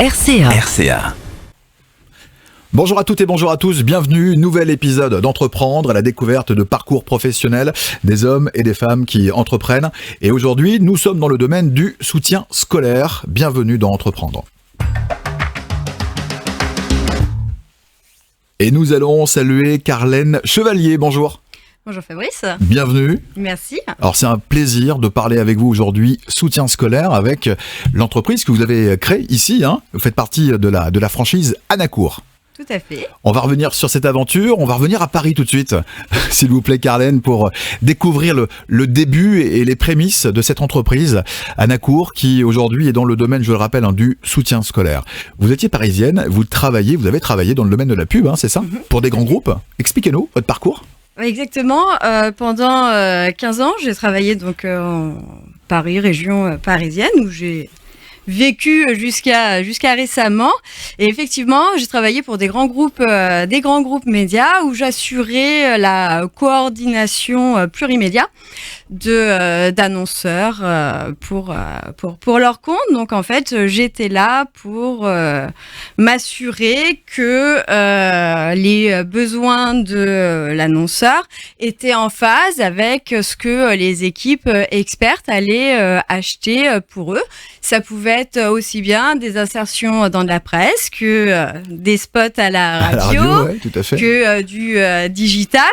RCA. RCA. Bonjour à toutes et bonjour à tous, bienvenue, nouvel épisode d'Entreprendre, à la découverte de parcours professionnels des hommes et des femmes qui entreprennent. Et aujourd'hui, nous sommes dans le domaine du soutien scolaire. Bienvenue dans Entreprendre. Et nous allons saluer Carlène Chevalier, bonjour. Bonjour Fabrice. Bienvenue. Merci. Alors c'est un plaisir de parler avec vous aujourd'hui soutien scolaire avec l'entreprise que vous avez créée ici. Vous faites partie de la franchise Anacourt. Tout à fait. On va revenir sur cette aventure, on va revenir à Paris tout de suite, s'il vous plaît Carlène, pour découvrir le début et les prémices de cette entreprise Anacourt qui aujourd'hui est dans le domaine, je le rappelle, du soutien scolaire. Vous étiez parisienne, vous avez travaillé dans le domaine de la pub, c'est ça ? Pour des grands groupes. Expliquez-nous votre parcours. Exactement. Pendant 15 ans, j'ai travaillé donc en Paris, région parisienne, où j'ai vécu jusqu'à récemment. Et effectivement, j'ai travaillé pour des grands groupes médias où j'assurais la coordination plurimédia d'annonceurs pour leur compte. Donc en fait, j'étais là pour m'assurer que les besoins de l'annonceur étaient en phase avec ce que les équipes expertes allaient acheter pour eux. Ça pouvait être aussi bien des insertions dans de la presse que des spots à la radio, ouais, tout à fait. que du digital,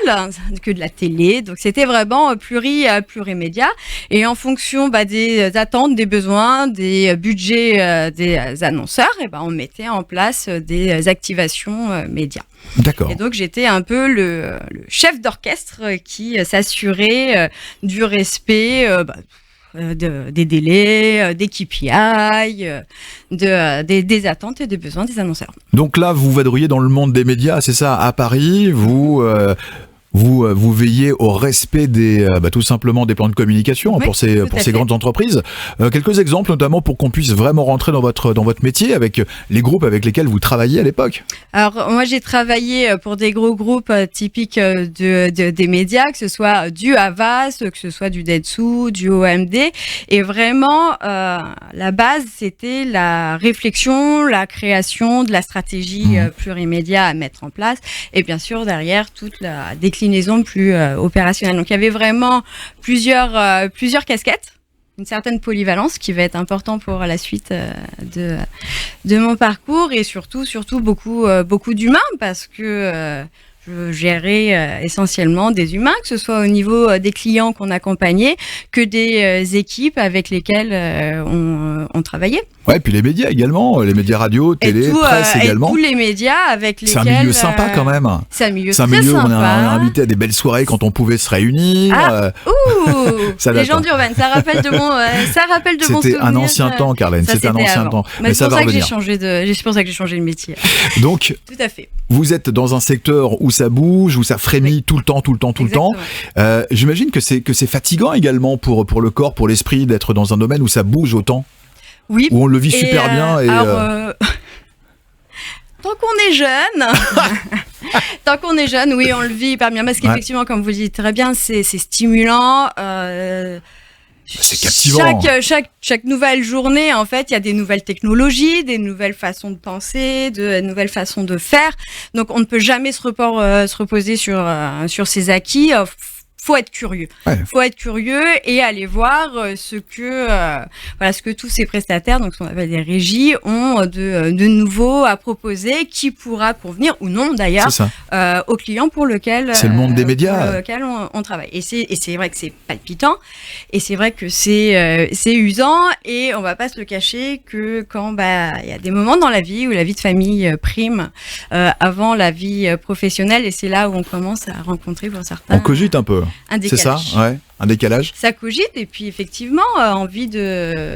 que de la télé. Donc c'était vraiment plurimédia. Et en fonction des attentes, des besoins, des budgets des annonceurs, on mettait en place des activations médias. D'accord. Et donc j'étais un peu le chef d'orchestre qui s'assurait du respect des délais, des KPI, des attentes et des besoins des annonceurs. Donc là, vous vadrouillez dans le monde des médias, c'est ça, à Paris, vous veillez au respect tout simplement des plans de communication pour ces grandes entreprises. Quelques exemples notamment pour qu'on puisse vraiment rentrer dans votre métier avec les groupes avec lesquels vous travailliez à l'époque. Alors moi j'ai travaillé pour des gros groupes typiques des médias, que ce soit du Havas, que ce soit du Dentsu, du OMD, et vraiment la base c'était la réflexion, la création de la stratégie plurimédia à mettre en place, et bien sûr derrière toute la déclinaison plus opérationnelle. Donc il y avait vraiment plusieurs casquettes, une certaine polyvalence qui va être important pour la suite de mon parcours, et surtout beaucoup d'humains, parce que je gérais essentiellement des humains, que ce soit au niveau des clients qu'on accompagnait, que des équipes avec lesquelles on travaillait. Ouais, et puis les médias également, les médias radio, télé, presse également. Et tous les médias avec lesquels... C'est un milieu sympa quand même. C'est un milieu très sympa. On a invité à des belles soirées quand on pouvait se réunir. Les gens d'Urban, ça rappelle de mon souvenir. C'était un ancien temps, Carlène, c'était un ancien temps. Mais ça va revenir. C'est pour ça que j'ai changé de métier. Donc, tout à fait. Vous êtes dans un secteur où ça bouge, où ça frémit tout le temps. J'imagine que c'est fatigant également pour le corps, pour l'esprit, d'être dans un domaine où ça bouge autant. Oui. Où on le vit super bien. Tant qu'on est jeune, oui, on le vit hyper bien. Parce qu'effectivement, comme vous le dites très bien, c'est stimulant. C'est captivant. Chaque nouvelle journée, en fait, il y a des nouvelles technologies, des nouvelles façons de penser, de nouvelles façons de faire. Donc, on ne peut jamais se reposer sur ses acquis. Faut être curieux. Ouais. Faut être curieux et aller voir ce que tous ces prestataires, donc ce qu'on appelle des régies, ont de nouveau à proposer, qui pourra convenir ou non d'ailleurs aux clients pour lequel c'est le monde des médias pour lequel on travaille. Et c'est vrai que c'est palpitant, et c'est vrai que c'est usant, et on va pas se le cacher que quand il y a des moments dans la vie où la vie de famille prime avant la vie professionnelle, et c'est là où on commence à rencontrer pour certains. On cogite un peu. Un décalage. C'est ça, ouais, un décalage. Ça cogite, et puis effectivement, envie de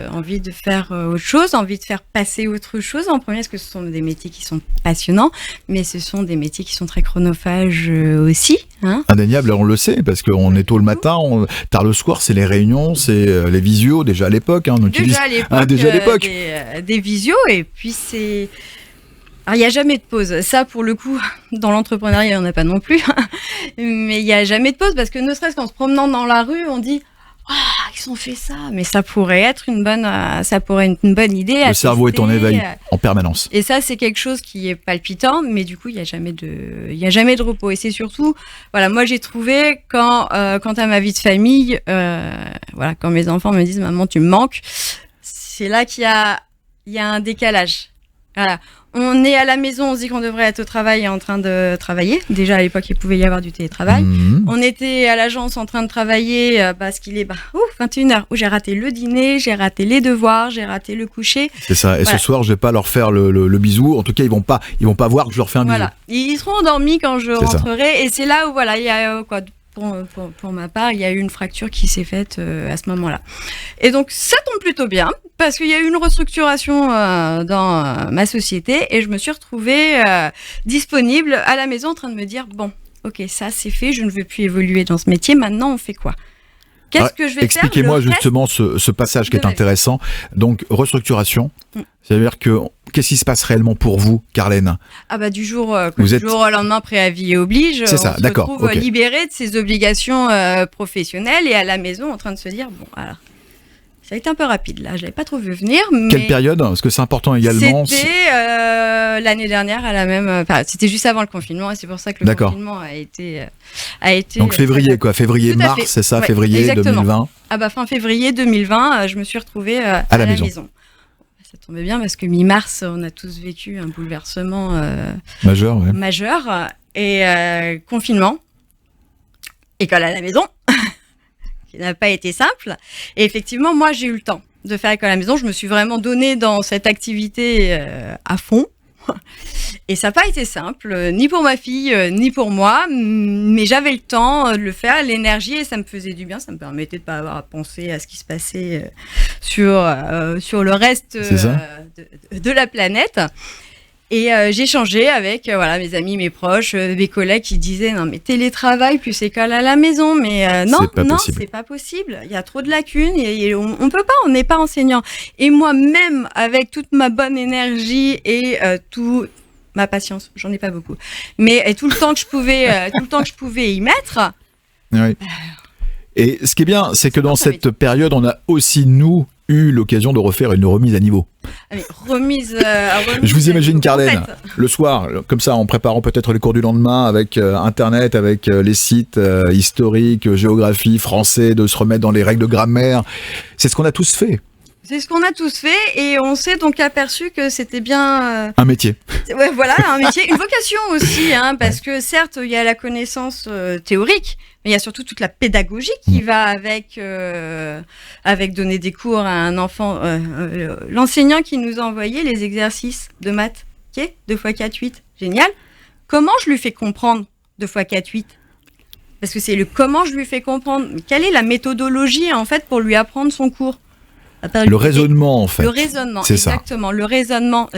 faire autre chose, envie de faire passer autre chose en premier, parce que ce sont des métiers qui sont passionnants, mais ce sont des métiers qui sont très chronophages aussi. Indéniable, on le sait, parce qu'on est tôt le matin, tard le soir, c'est les réunions, c'est les visios, déjà à l'époque. Déjà à l'époque. Des visios, et puis c'est... Alors, il n'y a jamais de pause. Ça, pour le coup, dans l'entrepreneuriat, il n'y en a pas non plus. Mais il n'y a jamais de pause, parce que ne serait-ce qu'en se promenant dans la rue, on dit « Ah, ils ils ont fait ça, mais ça pourrait être une bonne idée. Le cerveau est en éveil en permanence. Et ça, c'est quelque chose qui est palpitant, mais du coup, il y a jamais de repos. Et c'est surtout, voilà, moi j'ai trouvé quant à ma vie de famille, voilà, quand mes enfants me disent maman tu me manques, c'est là qu'il y a un décalage. Voilà. On est à la maison, on se dit qu'on devrait être au travail et en train de travailler. Déjà à l'époque, il pouvait y avoir du télétravail. On était à l'agence en train de travailler parce qu'il est 21h, où j'ai raté le dîner, j'ai raté les devoirs, j'ai raté le coucher. C'est ça. Et ce soir, je vais pas leur faire le bisou. En tout cas, ils vont pas voir que je leur fais un bisou. Ils seront endormis quand je rentrerai. Et c'est là où il y a pour ma part, il y a eu une fracture qui s'est faite à ce moment-là. Et donc, ça tombe plutôt bien, parce qu'il y a eu une restructuration dans ma société, et je me suis retrouvée disponible à la maison en train de me dire, bon, ok, ça c'est fait, je ne veux plus évoluer dans ce métier, maintenant on fait quoi ? Qu'est-ce que je vais faire ? Expliquez-moi justement ce passage qui est intéressant. Donc, restructuration, c'est-à-dire que qu'est-ce qui se passe réellement pour vous, Carlène ? Du jour au lendemain, préavis oblige. C'est ça, d'accord. On se retrouve libéré de ses obligations professionnelles et à la maison en train de se dire, bon, alors, ça a été un peu rapide là, je l'avais pas trop vu venir. Mais quelle période ? Parce que c'est important également. C'était l'année dernière à la même. C'était juste avant le confinement et c'est pour ça que le confinement a été. Donc février quoi, février-mars, c'est ça, ouais, février exactement. 2020. Fin février 2020, je me suis retrouvée à la maison. Ça tombait bien parce que mi-mars, on a tous vécu un bouleversement majeur et confinement, école à la maison. Qui n'a pas été simple. Et effectivement, moi, j'ai eu le temps de faire école à la maison. Je me suis vraiment donnée dans cette activité à fond. Et ça n'a pas été simple, ni pour ma fille, ni pour moi. Mais j'avais le temps de le faire, l'énergie, et ça me faisait du bien. Ça me permettait de ne pas avoir à penser à ce qui se passait sur le reste de la planète. Et j'ai changé avec mes amis, mes proches, mes collègues qui disaient non mais télétravail plus école à la maison, mais non, c'est pas possible. Il y a trop de lacunes et on peut pas, on n'est pas enseignant. Et moi-même avec toute ma bonne énergie et toute ma patience, j'en ai pas beaucoup, mais tout le temps que je pouvais y mettre. Oui. Et ce qui est bien, c'est que dans cette période, on a aussi eu l'occasion de refaire une remise à niveau. Je vous imagine Carlène, le soir, comme ça, en préparant peut-être les cours du lendemain avec Internet, avec les sites historiques, géographie, français, de se remettre dans les règles de grammaire. C'est ce qu'on a tous fait. C'est ce qu'on a tous fait et on s'est donc aperçu que c'était bien... un métier. Ouais, voilà, un métier, une vocation aussi, parce que certes, il y a la connaissance théorique, mais il y a surtout toute la pédagogie qui va avec donner des cours à un enfant. L'enseignant qui nous a envoyé les exercices de maths, 2 x 4, 8, génial. Comment je lui fais comprendre 2 x 4, 8 ? Parce que c'est le comment je lui fais comprendre. Quelle est la méthodologie, en fait, pour lui apprendre son cours ? Le raisonnement, en fait. Le raisonnement, c'est exactement. Ça. Le raisonnement,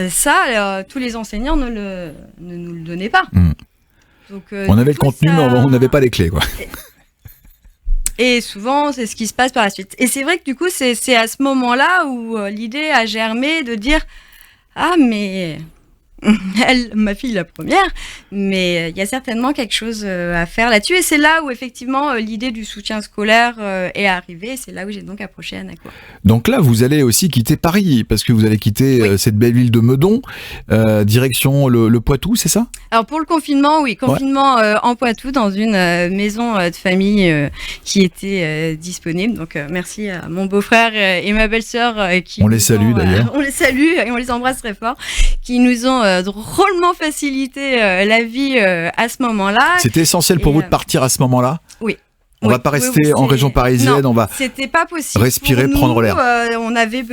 tous les enseignants ne nous le donnaient pas. Donc, on avait le contenu, mais on n'avait pas les clés, quoi. Et souvent, c'est ce qui se passe par la suite. Et c'est vrai que du coup, c'est à ce moment-là où l'idée a germé de dire « Ah, mais... » ma fille la première, mais il y a certainement quelque chose à faire là-dessus. Et c'est là où effectivement l'idée du soutien scolaire est arrivée. C'est là où j'ai donc approché Anacour. Donc là, vous allez aussi quitter Paris, parce que vous allez quitter cette belle ville de Meudon, direction le Poitou, c'est ça ? Alors pour le confinement, oui, en Poitou, dans une maison de famille qui était disponible. Donc merci à mon beau-frère et ma belle-sœur qui on les salue d'ailleurs. On les salue et on les embrasse très fort, qui nous ont drôlement facilité la vie à ce moment-là. C'était essentiel pour vous de partir à ce moment-là ? Oui. On va pas rester en région parisienne, non, on va c'était pas possible. Respirer, prendre l'air. On avait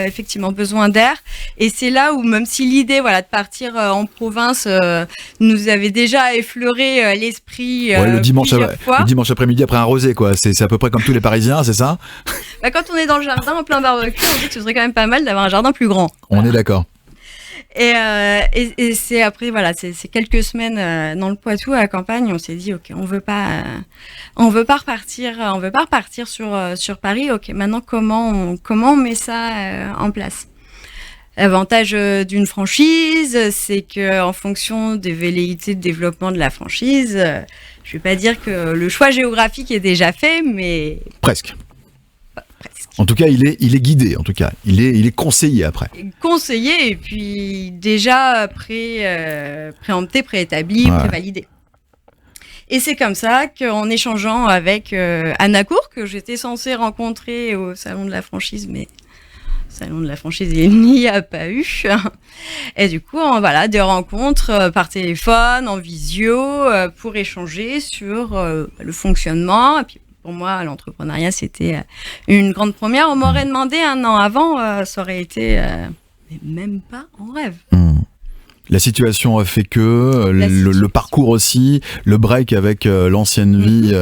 effectivement besoin d'air. Et c'est là où, même si l'idée de partir en province nous avait déjà effleuré l'esprit le dimanche après-midi après un rosé, quoi. C'est à peu près comme tous les Parisiens, c'est ça ? Quand on est dans le jardin, en plein barbecue, on dit que ce serait quand même pas mal d'avoir un jardin plus grand. On est d'accord. Et c'est après c'est quelques semaines dans le Poitou à la campagne, on s'est dit ok, on veut pas repartir sur Paris. Ok, maintenant comment on met ça en place? L'avantage d'une franchise, c'est que en fonction des velléités de développement de la franchise, je vais pas dire que le choix géographique est déjà fait, mais presque. En tout cas, il est guidé. En tout cas, il est conseillé après. Conseillé et puis déjà préempté, préétabli, prévalidé. Et c'est comme ça qu'en échangeant avec Anna Cour, que j'étais censée rencontrer au salon de la franchise, mais salon de la franchise, il n'y a pas eu. Et du coup, des rencontres par téléphone, en visio, pour échanger sur le fonctionnement. Et puis, pour moi, l'entrepreneuriat, c'était une grande première. On m'aurait demandé 1 an avant, ça aurait été même pas en rêve. La situation a fait que, le parcours aussi, le break avec l'ancienne vie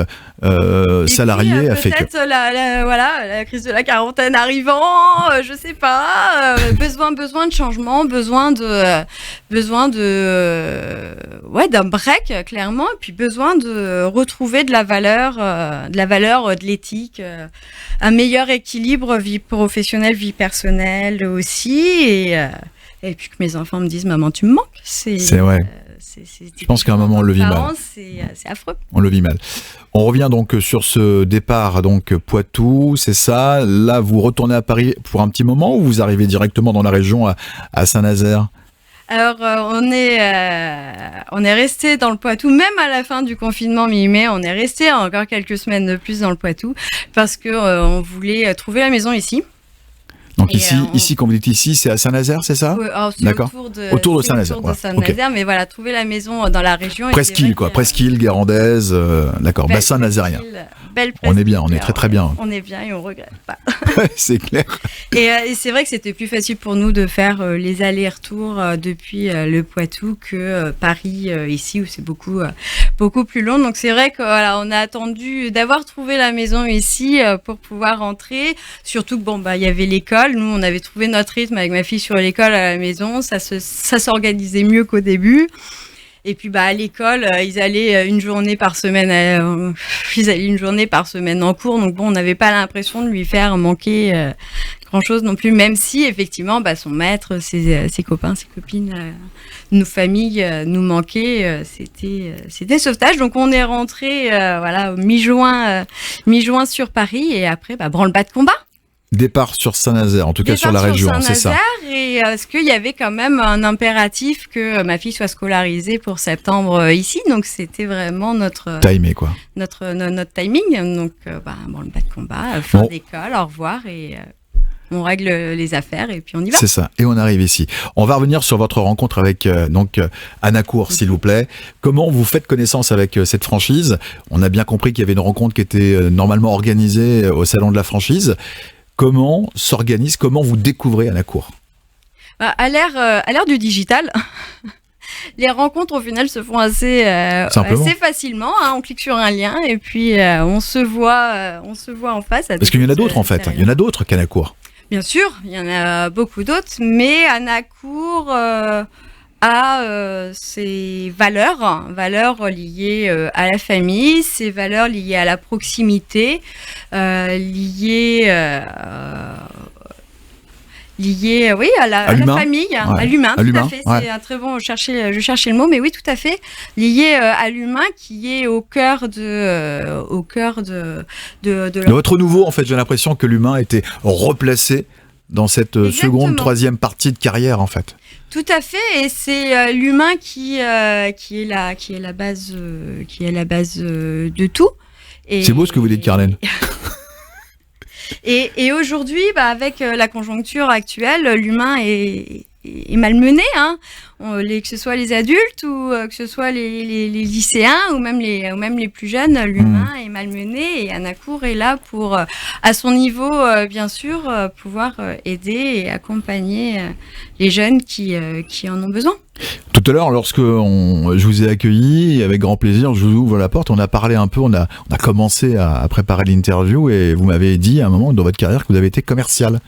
salariée a fait que... Peut-être la crise de la quarantaine arrivant, je sais pas, besoin de changement, besoin d'un break, clairement, et puis besoin de retrouver de la valeur, de l'éthique, un meilleur équilibre vie professionnelle, vie personnelle aussi, et puis que mes enfants me disent maman tu me manques, c'est vrai. Je pense qu'à un moment on le vit mal. C'est affreux. On le vit mal. On revient donc sur ce départ donc Poitou, c'est ça. Là vous retournez à Paris pour un petit moment ou vous arrivez directement dans la région à Saint-Nazaire? Alors on est resté dans le Poitou même à la fin du confinement mi-mai. On est resté encore quelques semaines de plus dans le Poitou parce que on voulait trouver la maison ici. Donc ici, quand vous dites ici, c'est à Saint-Nazaire, c'est ça? C'est d'accord. Autour de Saint-Nazaire. Saint-Nazaire, mais voilà, trouver la maison dans la région. Presqu'île, quoi. Presqu'île, Guérandaise, d'accord. Bassin nazérien. On est bien, on est très très bien. On est bien et on regrette pas. C'est clair. Et c'est vrai que c'était plus facile pour nous de faire les allers-retours depuis le Poitou que Paris ici où c'est beaucoup plus long. Donc c'est vrai que on a attendu d'avoir trouvé la maison ici pour pouvoir rentrer. Surtout que il y avait l'école. Nous on avait trouvé notre rythme avec ma fille sur l'école à la maison. Ça s'organisait mieux qu'au début. Et puis à l'école, ils allaient une journée par semaine en cours. Donc on n'avait pas l'impression de lui faire manquer grand-chose non plus, même si effectivement son maître, ses copains, ses copines, nos familles nous manquaient. C'était sauvetage. Donc on est rentré mi-juin sur Paris et après branle-bas de combat. Départ sur Saint-Nazaire, en tout cas sur la région, c'est ça. Et est-ce qu'il y avait quand même un impératif que ma fille soit scolarisée pour septembre ici, donc c'était vraiment notre timé quoi. Notre timing. Donc le bas de combat, fin d'école, au revoir et on règle les affaires et puis on y va. C'est ça. Et on arrive ici. On va revenir sur votre rencontre avec Anna Cour, s'il vous plaît. Comment vous faites connaissance avec cette franchise? On a bien compris qu'il y avait une rencontre qui était normalement organisée au salon de la franchise. Comment s'organise, comment vous découvrez Anna Cour? À l'ère du digital, les rencontres au final se font assez facilement. On clique sur un lien et puis on se voit en face. Parce qu'il y en a d'autres en fait. Il y en a d'autres qu'Anna Cour. Bien sûr, il y en a beaucoup d'autres, mais Anna Cour a ses valeurs liées à la famille, ses valeurs liées à la proximité, liées à la famille, à l'humain, tout à fait. C'est un très bon, je cherchais le mot, mais oui, tout à fait, lié à l'humain qui est au cœur de votre nouveau, en fait, j'ai l'impression que l'humain a été replacé dans cette seconde, troisième partie de carrière, en fait. Tout à fait, et c'est l'humain qui est la base de tout. Et c'est beau ce que vous dites, Carlène. Et aujourd'hui, avec la conjoncture actuelle, l'humain est malmené, que ce soit les adultes ou que ce soit les lycéens ou même les plus jeunes, l'humain est malmené et Anna Cour est là pour, à son niveau, bien sûr, pouvoir aider et accompagner les jeunes qui en ont besoin. Tout à l'heure, lorsque je vous ai accueilli, avec grand plaisir, je vous ouvre la porte, on a parlé un peu, on a commencé à préparer l'interview et vous m'avez dit à un moment dans votre carrière que vous avez été commercial,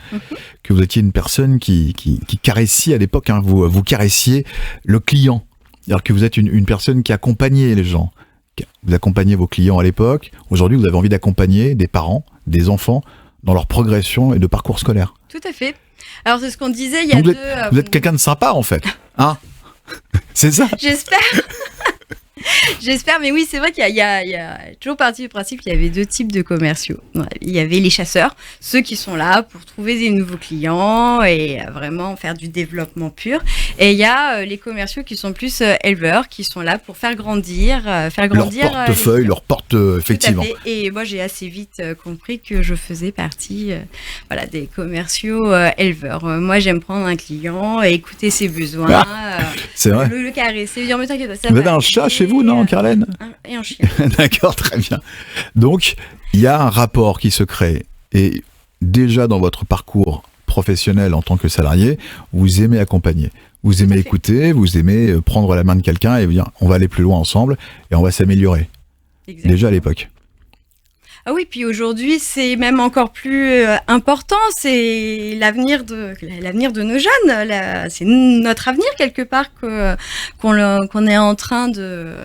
que vous étiez une personne qui caressiez à l'époque, vous caressiez le client, alors que vous êtes une personne qui accompagnait les gens. Vous accompagnez vos clients à l'époque, aujourd'hui vous avez envie d'accompagner des parents, des enfants dans leur progression et de parcours scolaire. Tout à fait. Alors c'est ce qu'on disait, il y a vous êtes quelqu'un de sympa en fait, hein? C'est ça? J'espère. J'espère, mais oui, c'est vrai qu'il y a toujours parti du principe qu'il y avait deux types de commerciaux. Ouais, il y avait les chasseurs, ceux qui sont là pour trouver des nouveaux clients et vraiment faire du développement pur. Et il y a les commerciaux qui sont plus éleveurs, qui sont là pour faire grandir leur portefeuille, leur porte, effectivement. Et moi, j'ai assez vite compris que je faisais partie des commerciaux éleveurs. Moi, j'aime prendre un client, écouter ses besoins, c'est vrai. Le caresser, dire mais t'inquiète pas, ça Vous va avez un chat chez vous, non, Carlène? Et un chien. D'accord, très bien. Donc, il y a un rapport qui se crée. Et déjà dans votre parcours professionnel en tant que salarié, vous aimez accompagner. Vous aimez écouter, vous aimez prendre la main de quelqu'un et dire on va aller plus loin ensemble et on va s'améliorer. Exactement. Déjà à l'époque. Ah oui, puis aujourd'hui, c'est même encore plus important, c'est l'avenir de nos jeunes, c'est notre avenir quelque part qu'on est en train de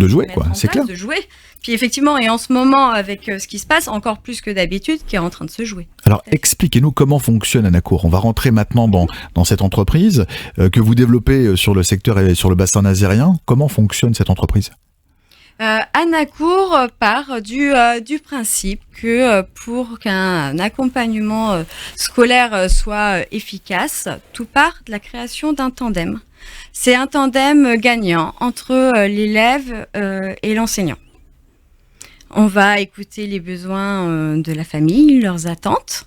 jouer, quoi, c'est clair. De jouer. Puis effectivement, et en ce moment, avec ce qui se passe, encore plus que d'habitude, qui est en train de se jouer. Alors, expliquez-nous comment fonctionne Anacour. On va rentrer maintenant dans cette entreprise que vous développez sur le secteur et sur le bassin nazérien. Comment fonctionne cette entreprise ? Anacour part du principe que pour qu'un accompagnement scolaire soit efficace, tout part de la création d'un tandem. C'est un tandem gagnant entre l'élève et l'enseignant. On va écouter les besoins de la famille, leurs attentes,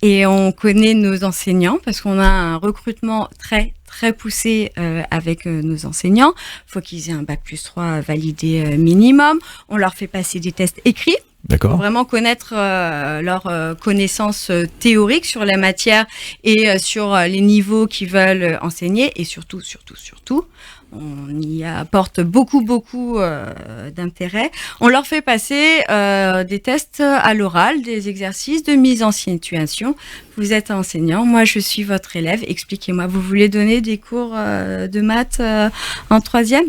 et on connaît nos enseignants parce qu'on a un recrutement très poussé avec nos enseignants. Il faut qu'ils aient un bac+3 validé minimum. On leur fait passer des tests écrits. D'accord. Pour vraiment connaître leurs connaissances théoriques sur la matière et sur les niveaux qu'ils veulent enseigner. Et surtout, on y apporte beaucoup d'intérêt. On leur fait passer des tests à l'oral, des exercices de mise en situation. Vous êtes enseignant, moi je suis votre élève. Expliquez-moi, vous voulez donner des cours de maths en 3e ?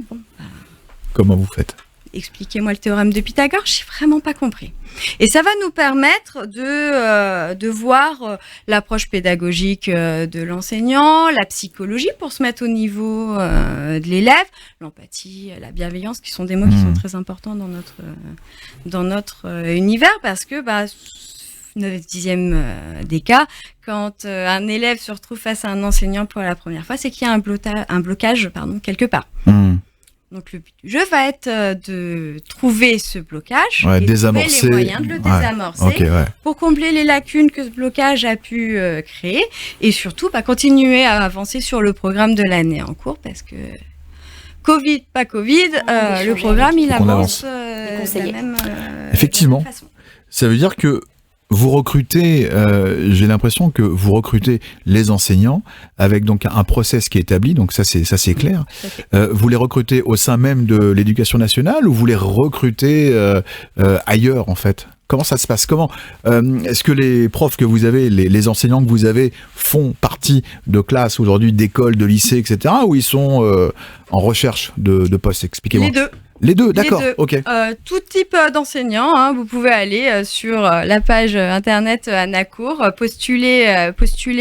Comment vous faites ? Expliquez-moi le théorème de Pythagore, j'ai vraiment pas compris. Et ça va nous permettre de voir l'approche pédagogique de l'enseignant, la psychologie pour se mettre au niveau de l'élève, l'empathie, la bienveillance, qui sont des mots qui sont très importants dans notre univers, parce que 9/10 des cas, quand un élève se retrouve face à un enseignant pour la première fois, c'est qu'il y a un blocage quelque part. Donc le but du jeu va être de trouver ce blocage et désamorcer. Trouver les moyens de le désamorcer pour combler les lacunes que ce blocage a pu créer et surtout continuer à avancer sur le programme de l'année en cours parce que Covid, pas Covid, le programme il avance de la même Effectivement. façon. Ça veut dire que vous recrutez, j'ai l'impression que vous recrutez les enseignants avec donc un process qui est établi, donc ça c'est clair. Vous les recrutez au sein même de l'éducation nationale ou vous les recrutez ailleurs en fait ? Comment ça se passe ? Est-ce que les profs que vous avez, les enseignants que vous avez font partie de classes aujourd'hui, d'écoles, de lycées, etc. ou ils sont en recherche de postes ? Expliquez-moi. Les deux. Les deux, d'accord, ok. Tout type d'enseignants, vous pouvez aller sur la page internet Anacour, postuler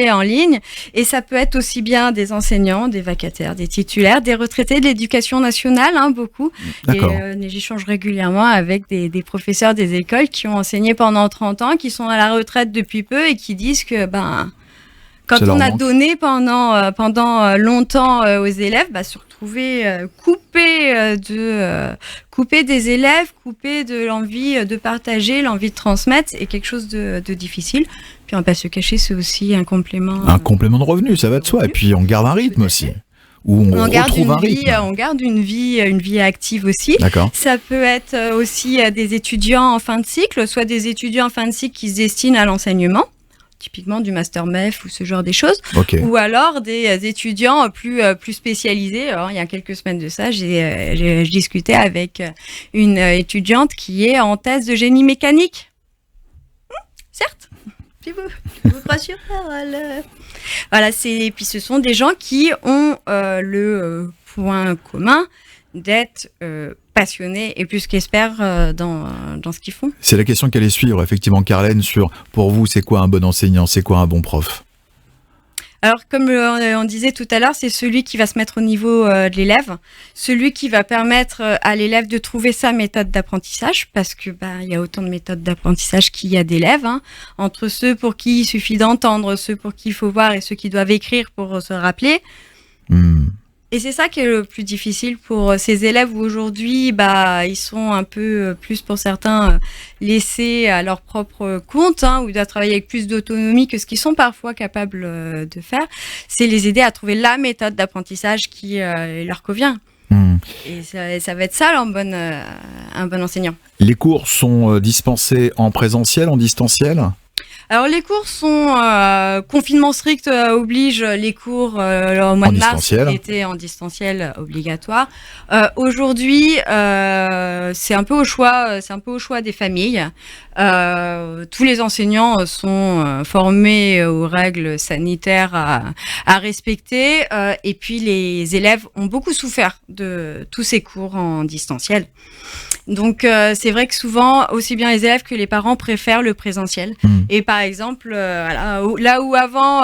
en ligne, et ça peut être aussi bien des enseignants, des vacataires, des titulaires, des retraités de l'éducation nationale, beaucoup. D'accord. Et j'échange régulièrement avec des professeurs des écoles qui ont enseigné pendant 30 ans, qui sont à la retraite depuis peu et qui disent que quand on a donné pendant longtemps aux élèves, se retrouver coupé des élèves, coupé de l'envie de partager, l'envie de transmettre, c'est quelque chose de difficile. Puis on va pas se cacher, c'est aussi un complément. Un complément de revenu, ça va de soi. Et puis on garde un rythme aussi. Où on retrouve un rythme. On garde une vie active aussi. D'accord. Ça peut être aussi des étudiants en fin de cycle, soit des étudiants en fin de cycle qui se destinent à l'enseignement, typiquement du master MEF ou ce genre des choses, ou alors des étudiants plus spécialisés. Alors, il y a quelques semaines de ça, j'ai discuté avec une étudiante qui est en thèse de génie mécanique. Certes, je vous rassure. Voilà, puis ce sont des gens qui ont le point commun d'être passionnés et plus qu'experts dans ce qu'ils font. C'est la question qu'allait suivre, effectivement, Carlène, sur, pour vous, c'est quoi un bon enseignant, c'est quoi un bon prof ? Alors, comme on disait tout à l'heure, c'est celui qui va se mettre au niveau de l'élève, celui qui va permettre à l'élève de trouver sa méthode d'apprentissage, parce que il y a autant de méthodes d'apprentissage qu'il y a d'élèves, hein, entre ceux pour qui il suffit d'entendre, ceux pour qui il faut voir et ceux qui doivent écrire pour se rappeler. Et c'est ça qui est le plus difficile pour ces élèves où aujourd'hui, ils sont un peu plus pour certains laissés à leur propre compte, hein, ou doivent travailler avec plus d'autonomie que ce qu'ils sont parfois capables de faire. C'est les aider à trouver la méthode d'apprentissage qui leur convient. Et ça va être ça, un bon enseignant. Les cours sont dispensés en présentiel, en distanciel ? Alors les cours sont confinement strict oblige les cours au mois de mars qui étaient en distanciel obligatoire. Aujourd'hui c'est un peu au choix des familles. Tous les enseignants sont formés aux règles sanitaires à respecter et puis les élèves ont beaucoup souffert de tous ces cours en distanciel. Donc c'est vrai que souvent, aussi bien les élèves que les parents préfèrent le présentiel. Et par exemple, là où avant,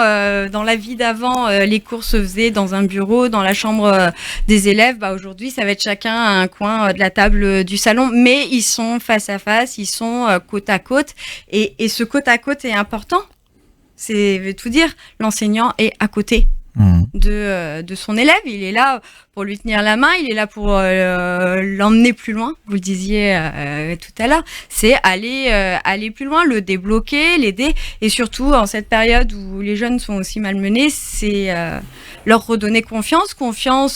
dans la vie d'avant, les cours se faisaient dans un bureau, dans la chambre des élèves, aujourd'hui, ça va être chacun à un coin de la table du salon, mais ils sont face à face, ils sont côte à côte. Et ce côte à côte est important. C'est veut tout dire. L'enseignant est à côté de son élève, il est là pour lui tenir la main, il est là pour l'emmener plus loin, vous le disiez tout à l'heure, c'est aller plus loin, le débloquer, l'aider, et surtout en cette période où les jeunes sont aussi malmenés, c'est leur redonner confiance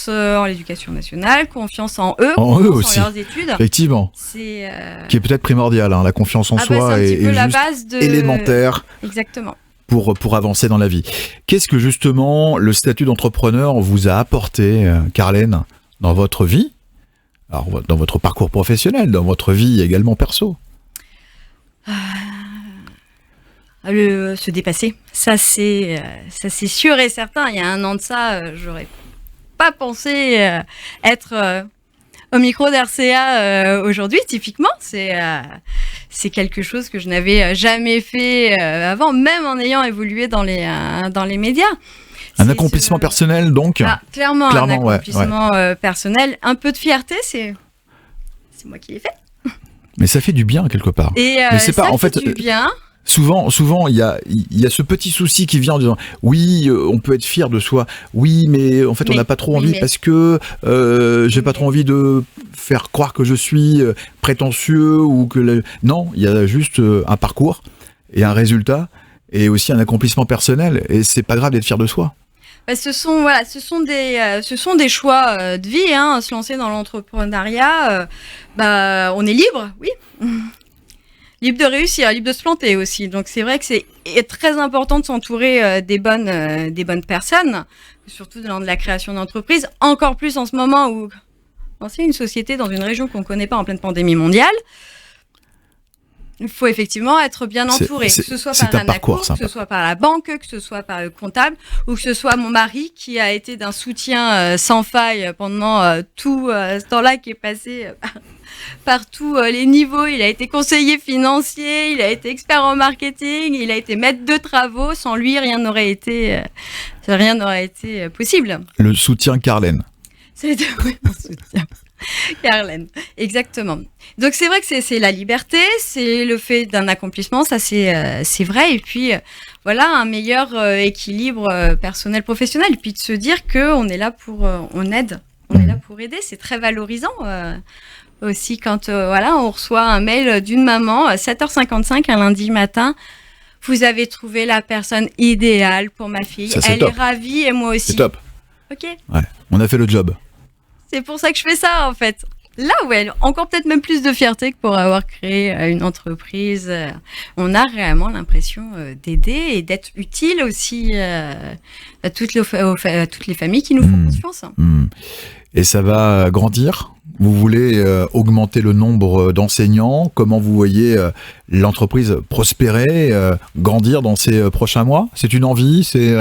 en l'éducation nationale, confiance en eux, aussi, en leurs études. Effectivement, qui est peut-être primordial, hein, la confiance en soi est la juste base élémentaire. Exactement. Pour avancer dans la vie. Qu'est-ce que justement le statut d'entrepreneur vous a apporté, Carlène, dans votre vie ? Alors, dans votre parcours professionnel, dans votre vie également perso ? Se dépasser, ça c'est sûr et certain. Il y a un an de ça, j'aurais pas pensé être au micro d'RCA aujourd'hui. Typiquement, c'est quelque chose que je n'avais jamais fait avant, même en ayant évolué dans les médias. Un accomplissement personnel, donc. Clairement, un accomplissement personnel. Un peu de fierté, c'est moi qui l'ai fait. Mais ça fait du bien quelque part. Et mais c'est ça pas, en fait fait, du bien. Souvent, il y a ce petit souci qui vient en disant oui, on peut être fier de soi. Oui, mais en fait, on n'a pas trop envie parce que j'ai pas trop envie de faire croire que je suis prétentieux ou que non, il y a juste un parcours et un résultat et aussi un accomplissement personnel. Et c'est pas grave d'être fier de soi. Ce sont des choix de vie, hein. Se lancer dans l'entrepreneuriat, on est libre, oui. Libre de réussir, libre de se planter aussi. Donc c'est vrai que c'est très important de s'entourer des bonnes personnes, surtout dans de la création d'entreprise. Encore plus en ce moment où lancer une société dans une région qu'on ne connaît pas en pleine pandémie mondiale, il faut effectivement être bien entouré, que ce soit par l'ANACOUR, que ce soit par la banque, que ce soit par le comptable, ou que ce soit mon mari qui a été d'un soutien sans faille pendant tout ce temps-là, qui est passé par tous les niveaux. Il a été conseiller financier, il a été expert en marketing, il a été maître de travaux. Sans lui, rien n'aurait été possible. Le soutien Carlène. C'est mon soutien. Carlène, exactement. Donc c'est vrai que c'est la liberté, c'est le fait d'un accomplissement, ça c'est vrai. Et puis un meilleur équilibre personnel professionnel. Et puis de se dire que on est là pour on est là pour aider, c'est très valorisant. Aussi quand on reçoit un mail d'une maman à 7h55 un lundi matin, vous avez trouvé la personne idéale pour ma fille. Ça, elle est ravie et moi aussi. C'est top. Ok. Ouais, on a fait le job. C'est pour ça que je fais ça en fait. Là encore peut-être même plus de fierté que pour avoir créé une entreprise. On a réellement l'impression d'aider et d'être utile aussi à toutes les familles qui nous font confiance. Et ça va grandir ? Vous voulez augmenter le nombre d'enseignants ? Comment vous voyez l'entreprise prospérer, grandir dans ces prochains mois ? C'est une envie ? C'est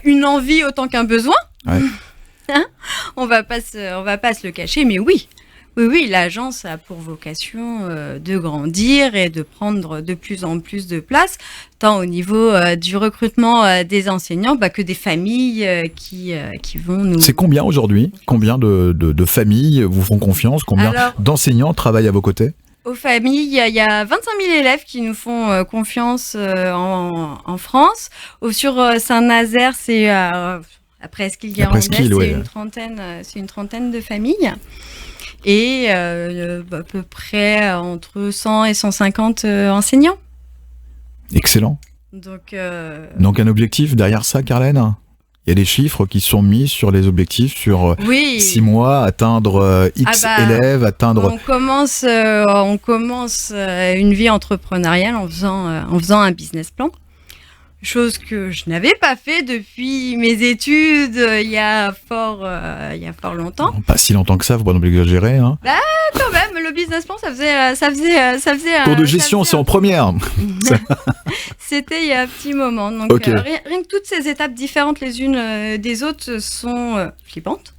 une envie autant qu'un besoin. Ouais. On va pas se le cacher, mais oui. Oui, l'agence a pour vocation de grandir et de prendre de plus en plus de place, tant au niveau du recrutement des enseignants que des familles qui vont nous... C'est combien aujourd'hui? Combien de familles vous font confiance? Combien d'enseignants travaillent à vos côtés? Aux familles, il y a 25 000 élèves qui nous font confiance en France. Sur Saint-Nazaire, c'est après Esquile-Guérandais, c'est une trentaine de familles. Et à peu près entre 100 et 150 enseignants. Excellent. Donc un objectif derrière ça, Carlène? Il y a des chiffres qui sont mis sur les objectifs sur 6 mois, atteindre X élèves, atteindre... On commence une vie entrepreneuriale en faisant un business plan. Chose que je n'avais pas fait depuis mes études il y a fort longtemps. Pas si longtemps que ça, faut pas non plus exagérer. Hein. Quand même, le business plan, ça faisait. Cours de gestion, c'est en première. C'était il y a un petit moment. Donc rien que toutes ces étapes différentes les unes des autres sont flippantes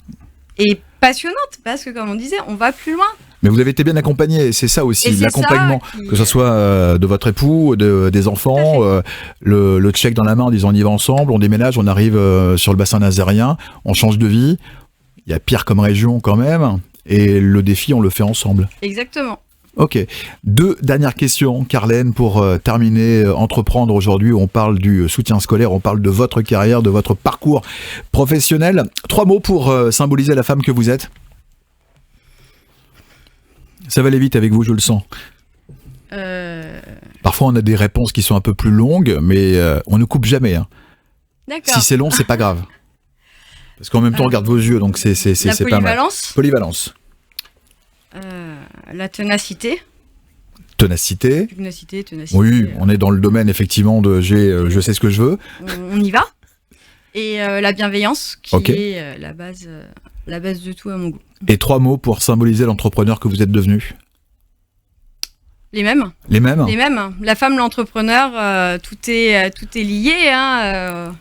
et passionnantes parce que comme on disait, on va plus loin. Mais vous avez été bien accompagné, c'est ça aussi, l'accompagnement, que ce soit de votre époux, des enfants, le check dans la main en disant on y va ensemble, on déménage, on arrive sur le bassin nazérien, on change de vie, il y a pire comme région quand même, et le défi on le fait ensemble. Exactement. Ok, 2 dernières questions, Carlène, pour terminer, entreprendre aujourd'hui, on parle du soutien scolaire, on parle de votre carrière, de votre parcours professionnel. 3 mots pour symboliser la femme que vous êtes. Ça va aller vite avec vous, je le sens. Parfois, on a des réponses qui sont un peu plus longues, mais on ne coupe jamais. Hein. D'accord. Si c'est long, c'est pas grave. Parce qu'en même temps, on regarde vos yeux, donc c'est pas mal. Polyvalence. La ténacité. Ténacité. Ténacité. Oui, on est dans le domaine, effectivement, de je sais ce que je veux. On y va. Et la bienveillance, qui est la base de tout à mon goût. Et 3 mots pour symboliser l'entrepreneur que vous êtes devenu. Les mêmes. La femme, l'entrepreneur, tout est lié. Hein.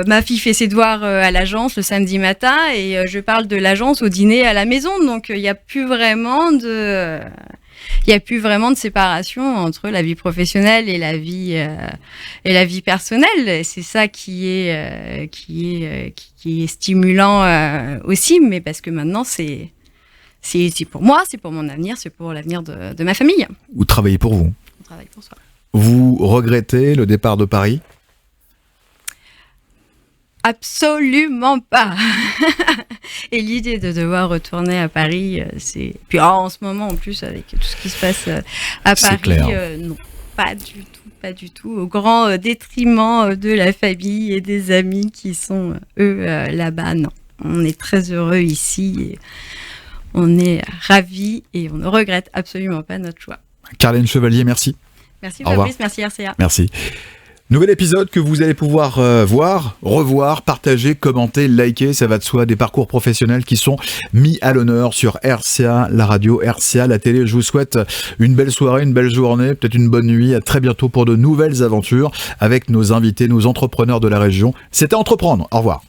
Ma fille fait ses devoirs à l'agence le samedi matin et je parle de l'agence au dîner à la maison. Donc il n'y a plus vraiment de séparation entre la vie professionnelle et la vie personnelle. Et c'est ça qui est stimulant aussi, mais parce que maintenant c'est pour moi, c'est pour mon avenir, c'est pour l'avenir de ma famille. Vous travaillez pour vous. On travaille pour soi. Vous regrettez le départ de Paris ? Absolument pas. Et l'idée de devoir retourner à Paris, c'est... Puis en ce moment, en plus, avec tout ce qui se passe à Paris, non, pas du tout. Au grand détriment de la famille et des amis qui sont, eux, là-bas, non. On est très heureux ici, et on est ravis et on ne regrette absolument pas notre choix. Carlène Chevalier, merci. Merci Fabrice, merci RCA. Merci. Nouvel épisode que vous allez pouvoir voir, revoir, partager, commenter, liker, ça va de soi, des parcours professionnels qui sont mis à l'honneur sur RCA, la radio, RCA, la télé. Je vous souhaite une belle soirée, une belle journée, peut-être une bonne nuit. À très bientôt pour de nouvelles aventures avec nos invités, nos entrepreneurs de la région. C'était Entreprendre. Au revoir.